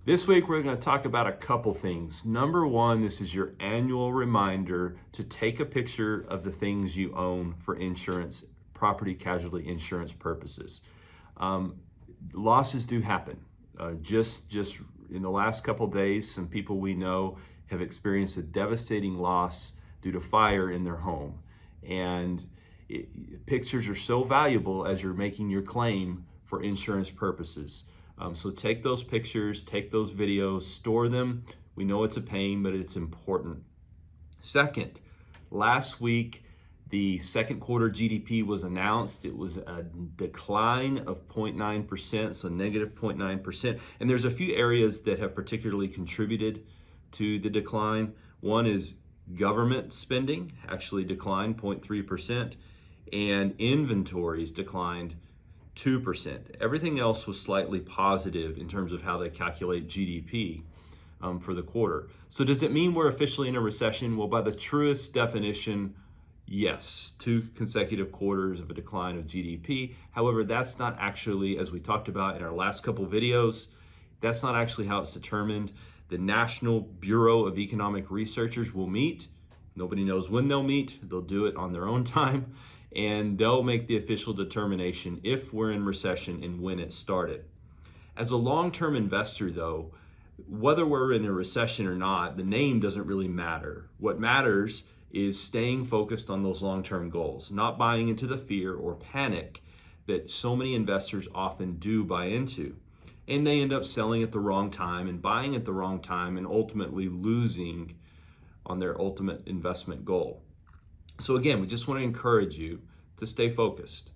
This week, we're going to talk about a couple things. Number one, this is your annual reminder to take a picture of the things you own for insurance, property casualty insurance purposes. Losses do happen. Just in the last couple days, some people we know have experienced a devastating loss due to fire in their home. And pictures are so valuable as you're making your claim for insurance purposes. So take those pictures, take those videos, store them. We know it's a pain, but it's important. Second, last week, the second quarter GDP was announced. It was a decline of 0.9%, so negative 0.9%. And there's a few areas that have particularly contributed to the decline. One is government spending actually declined 0.3%, and inventories declined 2%. Everything else was slightly positive in terms of how they calculate GDP for the quarter. So does it mean we're officially in a recession? Well, by the truest definition, yes, 2 consecutive quarters of a decline of GDP. However, that's not actually, as we talked about in our last couple videos, that's not actually how it's determined. The National Bureau of Economic Researchers will meet. Nobody knows when they'll meet. They'll do it on their own time, and they'll make the official determination if we're in recession and when it started. As a long-term investor, though, whether we're in a recession or not, the name doesn't really matter. What matters is staying focused on those long-term goals, not buying into the fear or panic that so many investors often do buy into. And they end up selling at the wrong time and buying at the wrong time and ultimately losing on their ultimate investment goal. So again, we just want to encourage you to stay focused.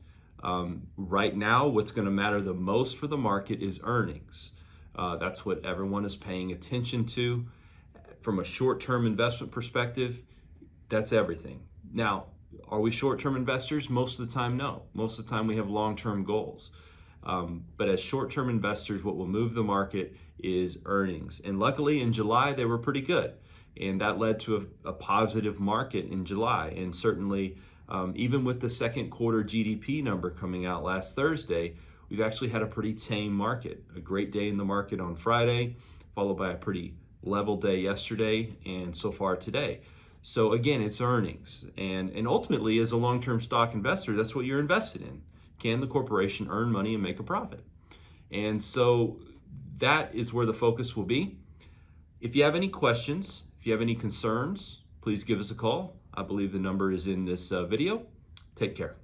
Right now, what's going to matter the most for the market is earnings. That's what everyone is paying attention to. From a short-term investment perspective, that's everything. Now, are we short-term investors? Most of the time, no. Most of the time, we have long-term goals. But as short-term investors, what will move the market is earnings. And luckily, in July, they were pretty good. And that led to a positive market in July. And certainly, even with the second quarter GDP number coming out last Thursday, we've actually had a pretty tame market. A great day in the market on Friday, followed by a pretty level day yesterday, and so far today. So again, it's earnings. And ultimately, as a long-term stock investor, that's what you're invested in. Can the corporation earn money and make a profit? And so that is where the focus will be. If you have any questions, if you have any concerns, please give us a call. I believe the number is in this video. Take care.